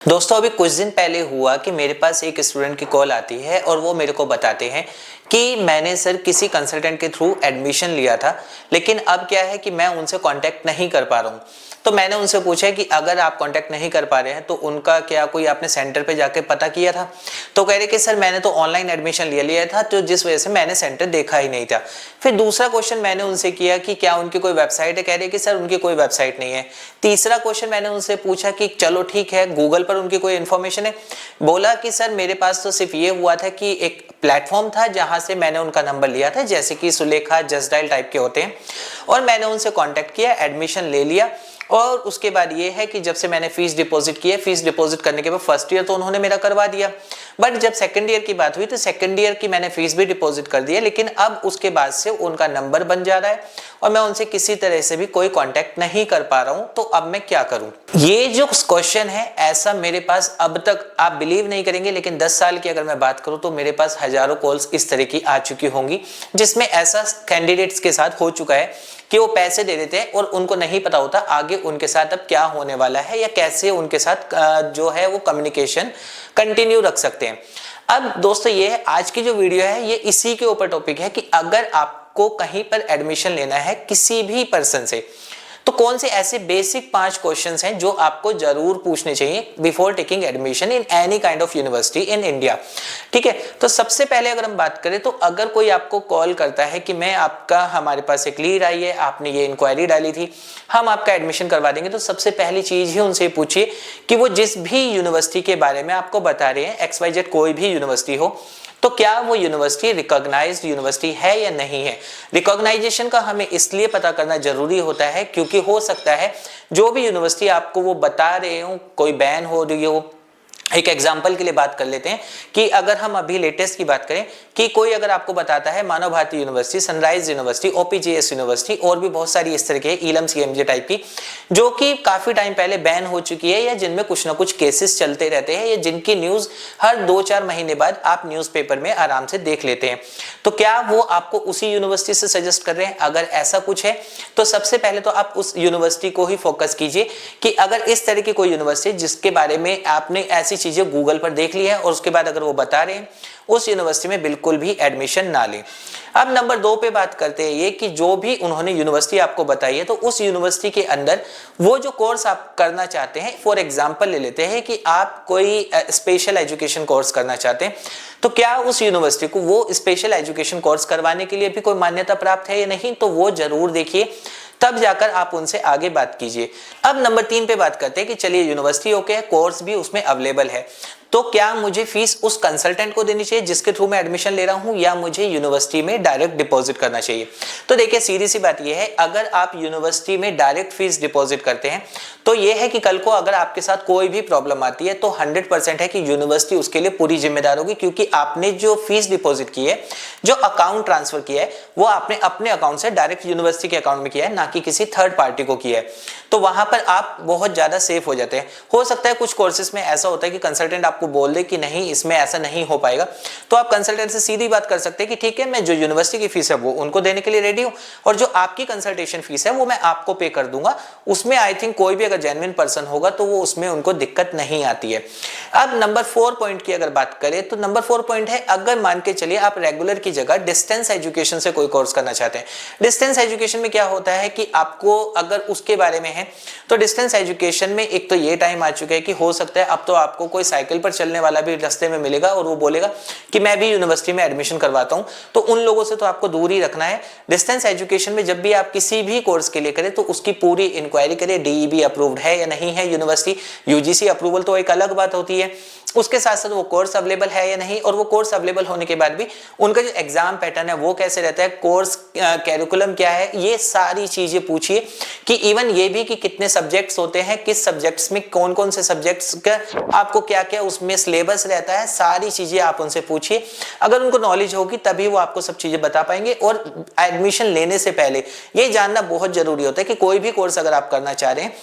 दोस्तों अभी कुछ दिन पहले हुआ कि मेरे पास एक स्टूडेंट की कॉल आती है और वो मेरे को बताते हैं कि मैंने सर किसी कंसल्टेंट के थ्रू एडमिशन लिया था, लेकिन अब क्या है कि मैं उनसे कांटेक्ट नहीं कर पा रहा हूँ। तो मैंने उनसे पूछा कि अगर आप कांटेक्ट नहीं कर पा रहे हैं तो उनका क्या कोई आपने सेंटर पे जाके पता किया था। तो कह रहे कि सर मैंने तो ऑनलाइन एडमिशन लिया था, तो जिस वजह से मैंने सेंटर देखा ही नहीं था। फिर दूसरा क्वेश्चन मैंने उनसे किया कि क्या उनकी कोई वेबसाइट है। कह रहे कि सर उनकी कोई वेबसाइट नहीं है। तीसरा क्वेश्चन मैंने उनसे पूछा कि चलो ठीक है, गूगल पर उनकी कोई इन्फॉर्मेशन है। बोला कि सर मेरे पास तो सिर्फ ये हुआ था कि एक प्लेटफॉर्म था जहां से मैंने उनका नंबर लिया था, जैसे कि सुलेखा, जस्ट डायल टाइप के होते हैं, और मैंने उनसे कांटेक्ट किया, एडमिशन ले लिया। और उसके बाद ये है कि जब से मैंने फीस डिपॉजिट की है, फीस डिपॉजिट करने के बाद फर्स्ट ईयर तो उन्होंने मेरा करवा दिया, बट जब सेकंड ईयर की बात हुई तो सेकंड ईयर की मैंने फीस भी डिपॉजिट कर दी है, लेकिन अब उसके बाद से उनका नंबर बन जा रहा है और मैं उनसे किसी तरह से भी कोई कांटेक्ट नहीं कर पा रहा हूं। तो अब मैं क्या करूं? ये जो क्वेश्चन है, ऐसा मेरे पास अब तक आप बिलीव नहीं करेंगे, लेकिन 10 साल की अगर मैं बात करूं तो मेरे पास हजारों कॉल्स इस तरह की आ चुकी होंगी, जिसमें ऐसा कैंडिडेट्स के साथ हो चुका है कि वो पैसे दे देते हैं और उनको नहीं पता होता आगे उनके साथ अब क्या होने वाला है या कैसे उनके साथ जो है वो कम्युनिकेशन कंटिन्यू रख सकते हैं। अब दोस्तों ये है आज की जो वीडियो है, ये इसी के ऊपर टॉपिक है कि अगर आपको कहीं पर एडमिशन लेना है किसी भी पर्सन से, तो कौन से ऐसे बेसिक 5 क्वेश्चंस हैं जो आपको जरूर पूछने चाहिए before taking admission in any kind of university in India. ठीक है, तो सबसे पहले अगर हम बात करें तो अगर कोई आपको कॉल करता है कि मैं आपका, हमारे पास एक लीड आई है, आपने ये इंक्वायरी डाली थी, हम आपका एडमिशन करवा देंगे, तो सबसे पहली चीज ही उनसे पूछिए कि वो जिस भी यूनिवर्सिटी के बारे में आपको बता रहे हैं, XYZ कोई भी यूनिवर्सिटी हो, तो क्या वो यूनिवर्सिटी रिकॉग्नाइज्ड यूनिवर्सिटी है या नहीं है। रिकॉग्नाइजेशन का हमें इसलिए पता करना जरूरी होता है क्योंकि हो सकता है जो भी यूनिवर्सिटी आपको वो बता रहे हो कोई बैन हो रही हो। एक एग्जाम्पल के लिए बात कर लेते हैं कि अगर हम अभी लेटेस्ट की बात करें कि कोई अगर आपको बताता है Manav Bharti university, sunrise university, OPGS university और भी बहुत सारी इस तरह के इलम CMJ टाइप की, जो कि काफी टाइम पहले बैन हो चुकी है या जिनमें कुछ ना कुछ केसेस चलते रहते हैं या जिनकी न्यूज हर 2-4 महीने बाद आप न्यूज़पेपर में आराम से देख लेते हैं, तो क्या वो आपको उसी यूनिवर्सिटी से सजेस्ट कर रहे हैं? अगर ऐसा कुछ है तो सबसे पहले तो आप उस यूनिवर्सिटी को ही फोकस कीजिए कि अगर इस तरह की कोई यूनिवर्सिटी जिसके बारे में आपने ऐसी चीजें गूगल पर देख ली है और उसके बाद अगर वो बता रहे हैं, उस यूनिवर्सिटी में बिल्कुल भी एडमिशन ना लें। अब नंबर 2 पे बात करते हैं ये कि जो भी उन्होंने यूनिवर्सिटी आपको बताई है, तो उस यूनिवर्सिटी के अंदर वो जो कोर्स आप करना चाहते हैं, फॉर एग्जांपल ले लेते हैं कि आप कोई स्पेशल एजुकेशन कोर्स करना चाहते हैं, तो क्या उस यूनिवर्सिटी को वो स्पेशल एजुकेशन कोर्स करवाने के लिए भी कोई मान्यता प्राप्त है या नहीं, तो वो जरूर देखिए, तब जाकर आप उनसे आगे बात कीजिए। अब नंबर 3 पे बात करते हैं कि चलिए यूनिवर्सिटी ओके है, कोर्स भी उसमें अवेलेबल है, तो क्या मुझे फीस उस कंसल्टेंट को देनी चाहिए जिसके थ्रू मैं एडमिशन ले रहा हूं या मुझे यूनिवर्सिटी में डायरेक्ट डिपॉजिट करना चाहिए? तो देखिए सीधी सी बात यह है, अगर आप यूनिवर्सिटी में डायरेक्ट फीस डिपॉजिट करते हैं तो यह है कि कल को अगर आपके साथ कोई भी प्रॉब्लम आती है तो 100% है कि यूनिवर्सिटी उसके लिए पूरी जिम्मेदार होगी, क्योंकि आपने जो फीस डिपॉजिट की है, जो अकाउंट ट्रांसफर किया है, वो आपने अपने अकाउंट से डायरेक्ट यूनिवर्सिटी के अकाउंट में किया है, ना कि किसी थर्ड पार्टी को किया है। तो वहां पर आप बहुत ज्यादा सेफ हो जाते हैं। हो सकता है कुछ कोर्सेज में ऐसा होता है कि कंसल्टेंट आपको बोल दे कि नहीं इसमें ऐसा नहीं हो पाएगा, तो आप कंसल्टेंट से सीधी बात कर सकते हैं कि ठीक है, मैं जो यूनिवर्सिटी की फीस है वो उनको देने के लिए रेडी हूं और जो आपकी कंसल्टेशन फीस है वो मैं आपको पे कर दूंगा। उसमें आई थिंक कोई भी अगर जेन्युइन पर्सन होगा तो वो उसमें उनको दिक्कत नहीं आती है। अब नंबर 4 पॉइंट की अगर बात करें तो नंबर 4 पॉइंट है, अगर मान के चलिए आप रेगुलर की जगह डिस्टेंस एजुकेशन से कोई कोर्स करना चाहते हैं। डिस्टेंस एजुकेशन में क्या होता है कि आपको अगर उसके बारे में है तो डिस्टेंस एजुकेशन में एक तो ये टाइम आ चुका है कि हो सकता है अब तो आपको कोई साइकिल पर चलने वाला भी रास्ते में मिलेगा और वो बोलेगा कि मैं भी यूनिवर्सिटी में एडमिशन करवाता हूं, तो उन लोगों से तो आपको दूर ही रखना है। डिस्टेंस एजुकेशन में जब भी आप किसी भी कोर्स के लिए करें तो उसकी पूरी इंक्वायरी करें, DEB अप्रूव्ड है या नहीं है यूनिवर्सिटी, UGC अप्रूवल तो एक अलग बात होती है, उसके साथ साथ वो कोर्स अवेलेबल है या नहीं, और वो कोर्स अवेलेबल होने के बाद भी उनका जो एग्जाम पैटर्न है वो कैसे रहता है, कोर्स कैरिकुलम क्या है, ये सारी चीजें पूछिए। कि इवन ये भी कि कितने सब्जेक्ट्स होते हैं, किस सब्जेक्ट्स में कौन कौन से सब्जेक्ट्स का आपको क्या क्या उसमें सिलेबस रहता है, सारी चीजें आप उनसे पूछिए। अगर उनको नॉलेज होगी तभी वो आपको सब चीजें बता पाएंगे। और एडमिशन लेने से पहले ये जानना बहुत जरूरी होता है कि कोई भी कोर्स अगर आप करना चाह रहे हैं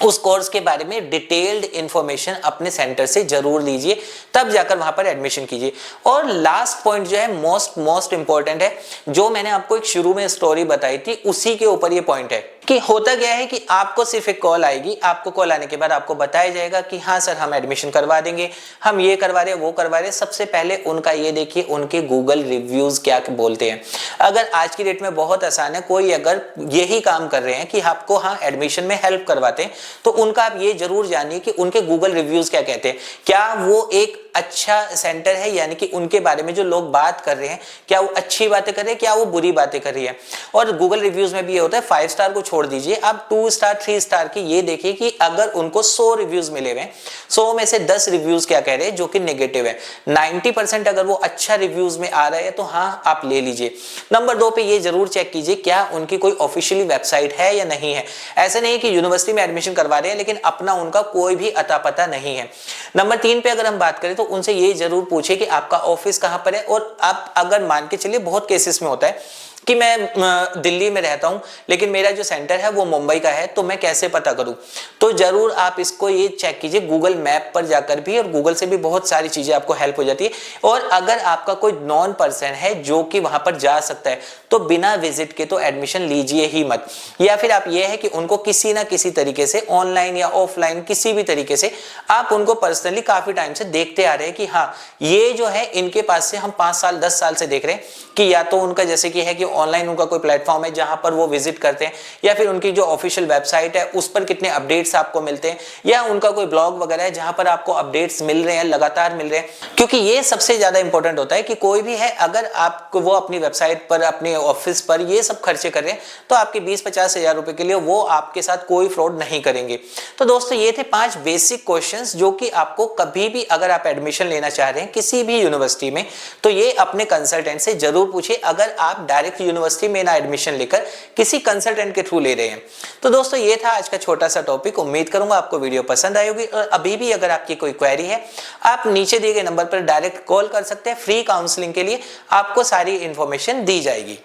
उस कोर्स के बारे में डिटेल्ड इंफॉर्मेशन अपने सेंटर से जरूर लीजिए, तब जाकर वहां पर एडमिशन कीजिए। और लास्ट पॉइंट जो है मोस्ट इंपॉर्टेंट है, जो मैंने आपको एक शुरू में स्टोरी बताई थी उसी के ऊपर ये पॉइंट है कि होता क्या है कि आपको सिर्फ एक कॉल आएगी, आपको कॉल आने के बाद आपको बताया जाएगा कि हाँ सर हम एडमिशन करवा देंगे, हम ये करवा रहे हैं वो करवा रहे हैं। सबसे पहले उनका ये देखिए उनके गूगल रिव्यूज क्या बोलते हैं। अगर आज की डेट में बहुत आसान है, कोई अगर यही काम कर रहे हैं कि आपको हाँ एडमिशन में हेल्प करवाते हैं, तो उनका आप ये जरूर जानिए कि उनके गूगल रिव्यूज क्या कहते हैं। क्या वो एक अच्छा सेंटर है, यानी कि उनके बारे में जो लोग बात कर रहे हैं क्या वो अच्छी बातें कर रहे हैं, क्या वो बुरी बातें कर रही है। और गूगल रिव्यूज में भी ये होता है, 5 स्टार को छोड़ दीजिए, आप 2 स्टार 3 स्टार की ये देखिए कि अगर उनको 100 रिव्यूज मिले हुए, 100 में से 10 रिव्यूज क्या कह रहे हैं जो कि नेगेटिव है। 90% अगर वो अच्छा रिव्यूज में आ रहे हैं तो हाँ आप ले लीजिए। नंबर 2 पे ये जरूर चेक कीजिए क्या उनकी कोई ऑफिशियली वेबसाइट है या नहीं है। ऐसा नहीं कि यूनिवर्सिटी में एडमिशन करवा रहे हैं लेकिन अपना उनका कोई भी अता पता नहीं है। नंबर 3 पे अगर हम बात करें तो उनसे ये जरूर पूछे कि आपका ऑफिस कहां पर है। और आप अगर मान के चलिए, बहुत केसेस में होता है कि मैं दिल्ली में रहता हूं लेकिन मेरा जो सेंटर है वो मुंबई का है, तो मैं कैसे पता करूं। तो जरूर आप इसको ये चेक कीजिए गूगल मैप पर जाकर भी, और गूगल से भी बहुत सारी चीजें आपको हेल्प हो जाती है। और अगर आपका कोई नॉन पर्सन है जो कि वहां पर जा सकता है तो बिना विजिट के तो एडमिशन लीजिए ही मत। या फिर आप ये है कि उनको किसी ना किसी तरीके से ऑनलाइन या ऑफलाइन किसी भी तरीके से आप उनको पर्सनली काफी टाइम से देखते आ रहे हैं कि हाँ ये जो है इनके पास से हम 5 साल 10 साल से देख रहे हैं कि या तो उनका जैसे कि है कि ऑनलाइन उनका कोई प्लेटफॉर्म है जहां पर वो विजिट करते हैं, या फिर उनकी जो ऑफिशियल वेबसाइट है उस पर कितने अपडेट्स आपको मिलते हैं, या उनका कोई ब्लॉग वगैरह है जहां पर आपको अपडेट्स मिल रहे हैं, लगातार मिल रहे हैं। क्योंकि ये सबसे ज्यादा इंपॉर्टेंट होता है कि कोई भी है अगर आपको वो अपनी वेबसाइट पर अपने ऑफिस पर ये सब खर्चे कर रहे हैं तो आपके 20-50 हजार रुपए के लिए वो आपके साथ कोई फ्रॉड नहीं करेंगे। तो दोस्तों ये थे 5 बेसिक क्वेश्चंस जो कि आपको कभी भी अगर आप एडमिशन लेना चाह रहे हैं किसी भी यूनिवर्सिटी में तो ये अपने कंसल्टेंट से जरूर पूछिए, अगर आप डायरेक्ट यूनिवर्सिटी में ना एडमिशन लेकर किसी कंसल्टेंट के थ्रू ले रहे हैं। तो दोस्तों ये था आज का छोटा सा टॉपिक। उम्मीद करूंगा आपको वीडियो पसंद आई होगी। और अभी भी अगर आपकी कोई क्वेरी है आप नीचे दिए गए नंबर पर डायरेक्ट कॉल कर सकते हैं। फ्री काउंसलिंग के लिए आपको सारी इंफॉर्मेशन दी जाएगी।